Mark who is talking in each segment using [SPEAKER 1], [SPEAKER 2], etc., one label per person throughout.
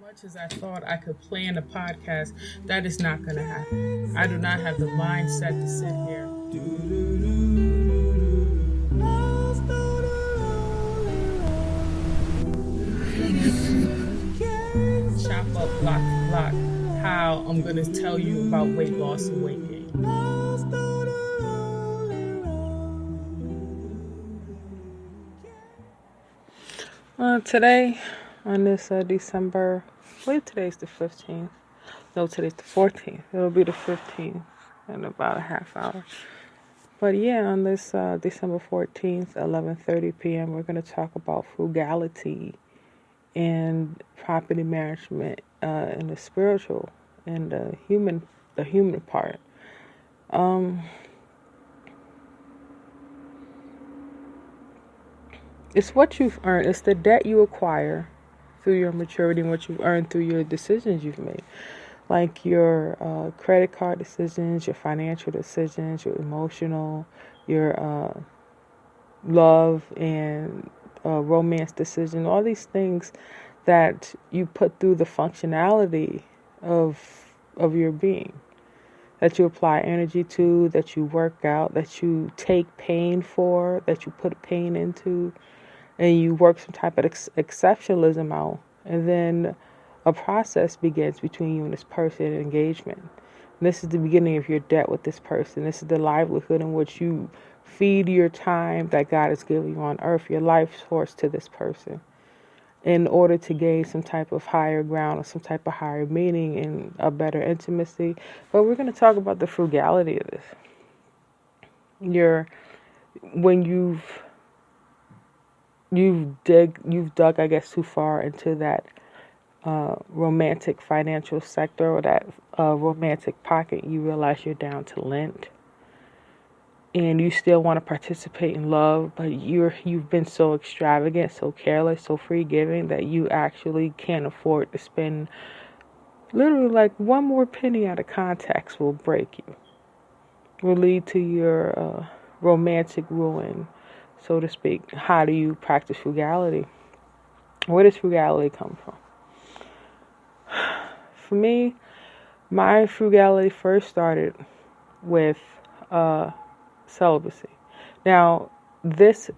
[SPEAKER 1] Much as I thought I could plan a podcast, that is not going to happen. I do not have the mindset to sit here. Chop up block for block how I'm going to tell you about weight loss and weight gain. Today, on this December, I believe today's the 15th. No, today's the 14th. It'll be the 15th in about a half hour. But yeah, on this December 14th, 11:30 p.m., we're going to talk about frugality and property management and the spiritual and the human part. It's what you've earned. It's the debt you acquire through your maturity and what you've earned through your decisions you've made. Like your credit card decisions, your financial decisions, your emotional, your love and romance decision, all these things that you put through the functionality of your being, that you apply energy to, that you work out, that you take pain for, that you put pain into, and you work some type of exceptionalism out, and then a process begins between you and this person in engagement. And this is the beginning of your debt with this person. This is the livelihood in which you feed your time that God has given you on earth, your life source, to this person in order to gain some type of higher ground or some type of higher meaning and a better intimacy. But we're going to talk about the frugality of this. When you've dug, I guess, too far into that romantic financial sector or that romantic pocket, you realize you're down to lint, and you still want to participate in love, but you've been so extravagant, so careless, so free giving that you actually can't afford to spend. Literally, like, one more penny out of context will break you, will lead to your romantic ruin, so to speak. How do you practice frugality? Where does frugality come from? For me, my frugality first started with celibacy. Now, this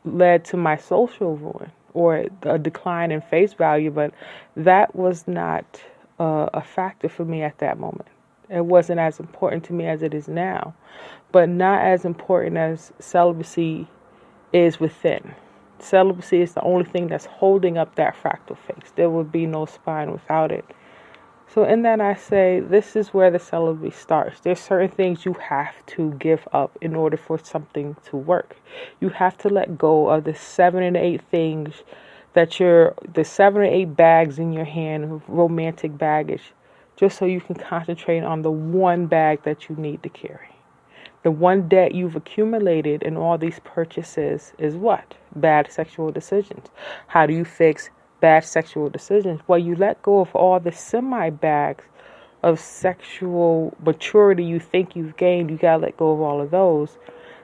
[SPEAKER 1] led to my social ruin or a decline in face value, but that was not a factor for me at that moment. It wasn't as important to me as it is now, but not as important as celibacy is within. Celibacy is the only thing that's holding up that fractal face. There would be no spine without it. So in that, I say this is where the celibacy starts. There's certain things you have to give up in order for something to work. You have to let go of the 7 and 8 things the 7 or 8 bags in your hand of romantic baggage, just so you can concentrate on the one bag that you need to carry. The one debt you've accumulated in all these purchases is what? Bad sexual decisions. How do you fix bad sexual decisions? Well, you let go of all the semi-bags of sexual maturity you think you've gained. You gotta let go of all of those.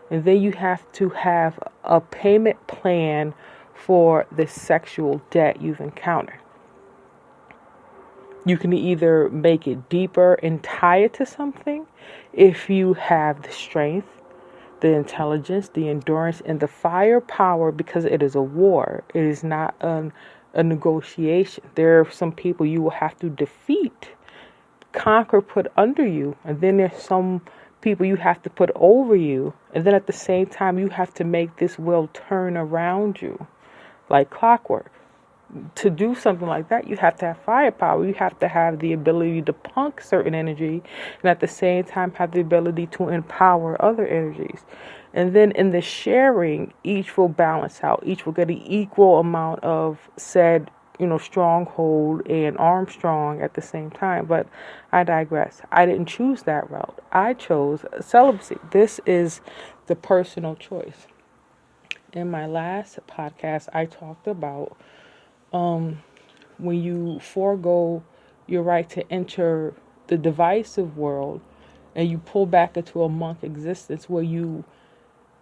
[SPEAKER 1] And then you have to have a payment plan for the sexual debt you've encountered. You can either make it deeper and tie it to something if you have the strength, the intelligence, the endurance, and the firepower, because it is a war. It is not a negotiation. There are some people you will have to defeat, conquer, put under you, and then there's some people you have to put over you, and then at the same time you have to make this will turn around you like clockwork. To do something like that, you have to have firepower. You have to have the ability to punk certain energy, and at the same time have the ability to empower other energies. And then in the sharing, each will balance out. Each will get an equal amount of said, stronghold and Armstrong at the same time. But I digress. I didn't choose that route. I chose celibacy. This is the personal choice. In my last podcast, I talked about when you forego your right to enter the divisive world and you pull back into a monk existence where you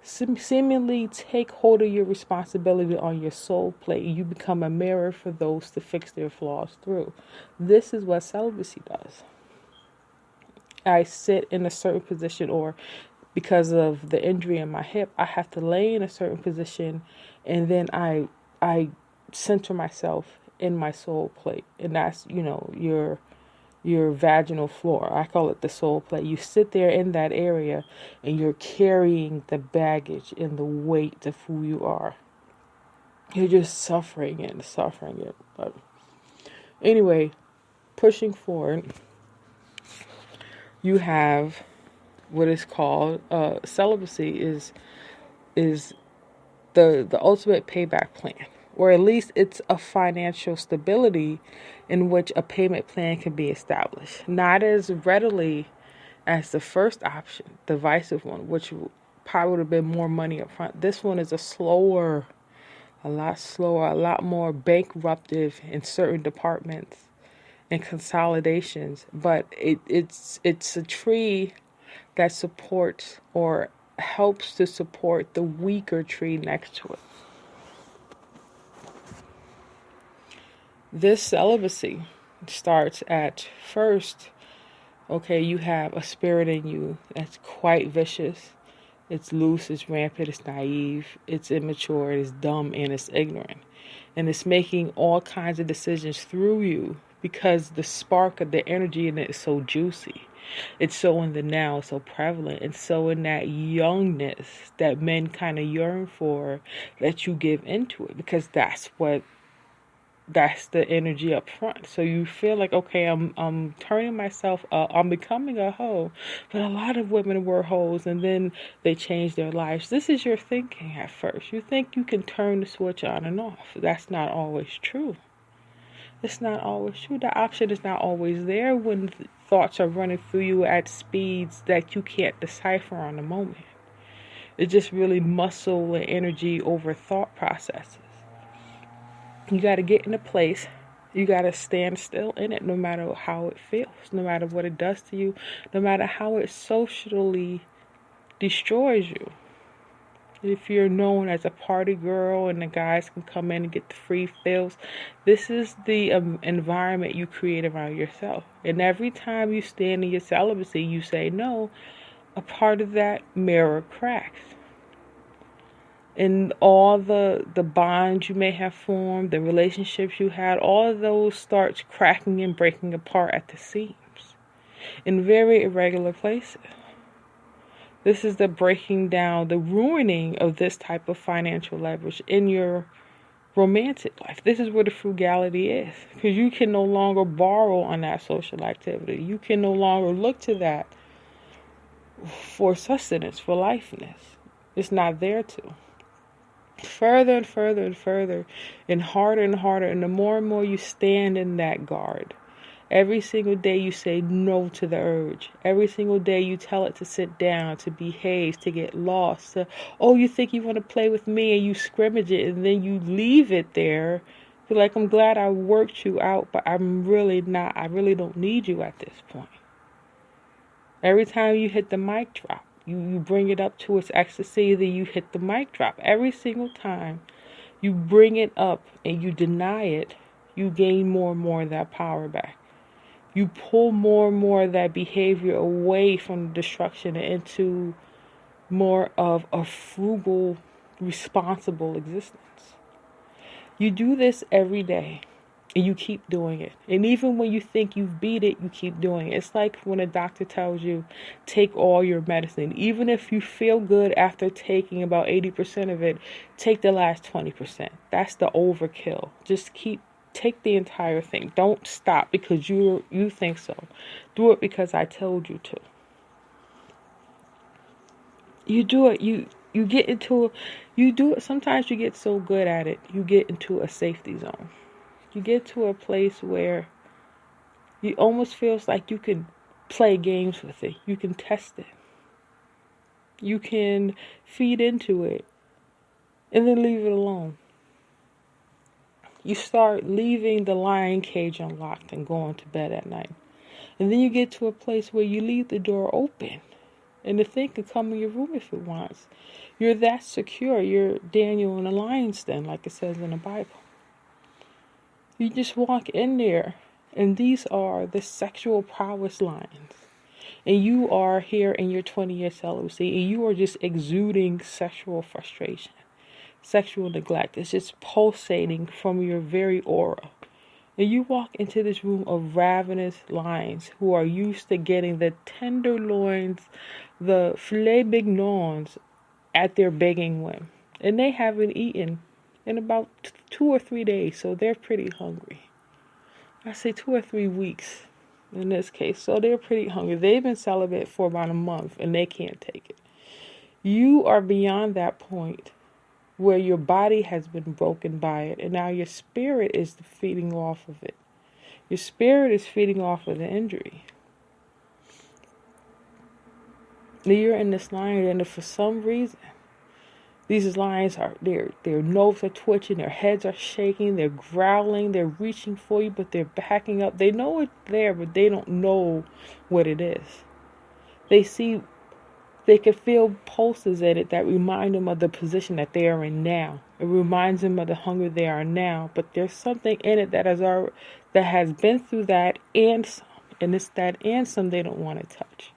[SPEAKER 1] seemingly take hold of your responsibility on your soul plate. You become a mirror for those to fix their flaws through. This is what celibacy does. I sit in a certain position, or because of the injury in my hip, I have to lay in a certain position, and then I center myself in my soul plate, and that's your vaginal floor. I call it the soul plate. You sit there in that area, and you're carrying the baggage and the weight of who you are. You're just suffering it. But anyway, pushing forward, you have what is called celibacy is the ultimate payback plan, or at least it's a financial stability in which a payment plan can be established, not as readily as the first option, the divisive one, which probably would have been more money up front. This one is a lot slower, a lot more bankruptive in certain departments and consolidations, but it's a tree that supports or helps to support the weaker tree next to it. This celibacy starts at first, okay, you have a spirit in you that's quite vicious. It's loose, it's rampant, it's naive, it's immature, it's dumb, and it's ignorant. And it's making all kinds of decisions through you because the spark of the energy in it is so juicy. It's so in the now, so prevalent. And so in that youngness that men kind of yearn for, that you give into it, because that's the energy up front. So you feel like, okay, I'm turning myself up, I'm becoming a hoe. But a lot of women were hoes, and then they change their lives. This is your thinking at first. You think you can turn the switch on and off. That's not always true. It's not always true. The option is not always there when thoughts are running through you at speeds that you can't decipher on the moment. It's just really muscle and energy over thought processes. You got to get in a place. You got to stand still in it, no matter how it feels, no matter what it does to you, no matter how it socially destroys you. If you're known as a party girl and the guys can come in and get the free fills, this is the environment you create around yourself. And every time you stand in your celibacy, you say no, a part of that mirror cracks. And all the bonds you may have formed, the relationships you had, all of those starts cracking and breaking apart at the seams in very irregular places. This is the breaking down, the ruining of this type of financial leverage in your romantic life. This is where the frugality is, because you can no longer borrow on that social activity. You can no longer look to that for sustenance, for lifeness. It's not there to. Further and further and further, and harder, and the more and more you stand in that guard. Every single day you say no to the urge. Every single day you tell it to sit down, to behave, to get lost. You think you want to play with me, and you scrimmage it, and then you leave it there. You're like, I'm glad I worked you out, but I'm really not. I really don't need you at this point. Every time you hit the mic drop, you bring it up to its ecstasy, then you hit the mic drop. Every single time you bring it up and you deny it, you gain more and more of that power back. You pull more and more of that behavior away from the destruction and into more of a frugal, responsible existence. You do this every day, and you keep doing it. And even when you think you've beat it, you keep doing it. It's like when a doctor tells you, take all your medicine. Even if you feel good after taking about 80% of it, take the last 20%. That's the overkill. Just take the entire thing. Don't stop because you think so. Do it because I told you to. You do it. You get into you do it. Sometimes you get so good at it, you get into a safety zone. You get to a place where you almost feels like you can play games with it. You can test it. You can feed into it and then leave it alone. You start leaving the lion cage unlocked and going to bed at night. And then you get to a place where you leave the door open. And the thing can come in your room if it wants. You're that secure. You're Daniel in the lion's den, like it says in the Bible. You just walk in there, and these are the sexual prowess lines. And you are here in your 20-year celibacy, and you are just exuding sexual frustration, sexual neglect. It's just pulsating from your very aura. And you walk into this room of ravenous lions who are used to getting the tenderloins, the filet mignons at their begging whim. And they haven't eaten in about 2 or 3 days, so they're pretty hungry. I say 2 or 3 weeks in this case, so they're pretty hungry. They've been celibate for about a month, and they can't take it. You are beyond that point where your body has been broken by it, and now your spirit is feeding off of it. Your spirit is feeding off of the injury. You're in this lion, and for some reason, these lions are, their noses are twitching, their heads are shaking, they're growling, they're reaching for you, but they're backing up. They know it's there, but they don't know what it is. They can feel pulses in it that remind them of the position that they are in now. It reminds them of the hunger they are now, but there's something in it that has been through that and some, and it's that and some they don't want to touch.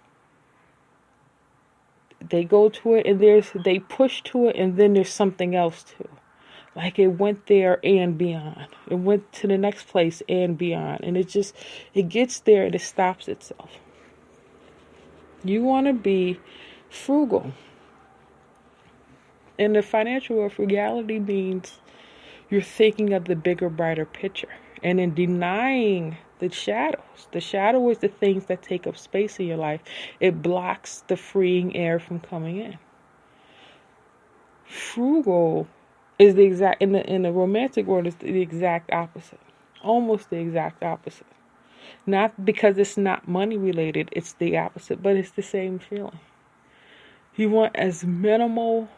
[SPEAKER 1] They go to it, and they push to it, and then there's something else too. Like it went there and beyond. It went to the next place and beyond. And it gets there and it stops itself. You want to be frugal. In the financial world, frugality means you're thinking of the bigger, brighter picture. And in denying the shadow is the things that take up space in your life. It blocks the freeing air from coming in. Frugal is the exact, in the romantic world, is the exact opposite. Almost the exact opposite. Not because it's not money related, it's the opposite, but it's the same feeling. You want as minimal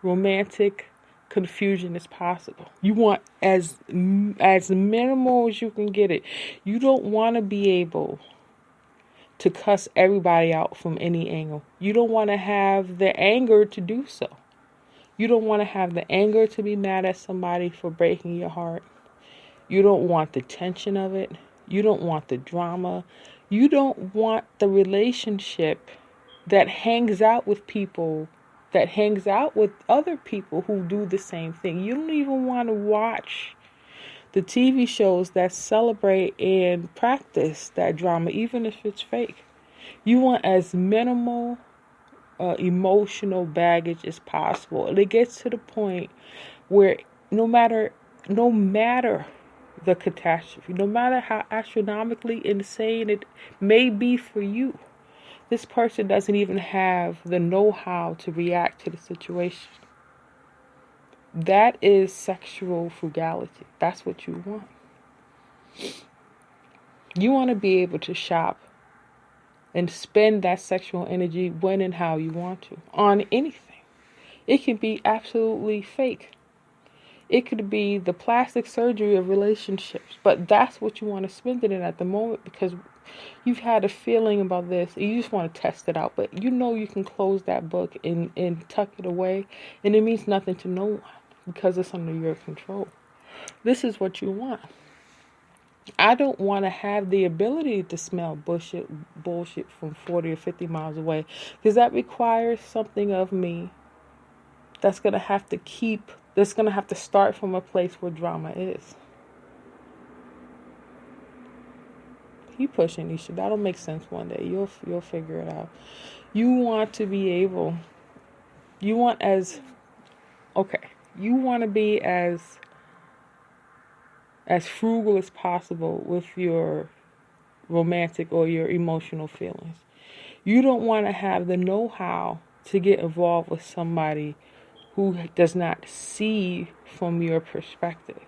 [SPEAKER 1] romantic confusion as possible. You want as minimal as you can get it. You don't want to be able to cuss everybody out from any angle. You don't want to have the anger to do so. You don't want to have the anger to be mad at somebody for breaking your heart. You don't want the tension of it. You don't want the drama. You don't want the relationship that hangs out with people, that hangs out with other people who do the same thing. You don't even want to watch the TV shows that celebrate and practice that drama, even if it's fake. You want as minimal emotional baggage as possible. And it gets to the point where no matter the catastrophe, no matter how astronomically insane it may be for you, this person doesn't even have the know-how to react to the situation. That is sexual frugality. That's what you want. You want to be able to shop and spend that sexual energy when and how you want to on anything. It can be absolutely fake. It could be the plastic surgery of relationships, but that's what you want to spend it in at the moment because you've had a feeling about this and you just want to test it out, but you know you can close that book and tuck it away, and it means nothing to no one because it's under your control. This is what you want. I don't want to have the ability to smell bullshit from 40 or 50 miles away because that requires something of me that's going to have to start from a place where drama is. You pushing these shit. That'll make sense one day. You'll figure it out. You want to be able, you want to be as frugal as possible with your romantic or your emotional feelings. You don't want to have the know-how to get involved with somebody who does not see from your perspective.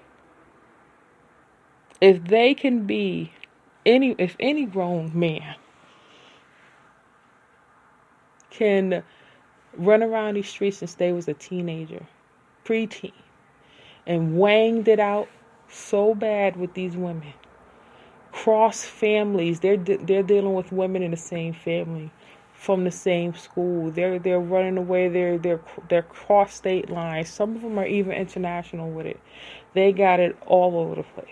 [SPEAKER 1] If any grown man can run around these streets since they was a teenager, preteen, and wanged it out so bad with these women, cross families, they're dealing with women in the same family from the same school. They're running away. They're cross state lines. Some of them are even international with it. They got it all over the place.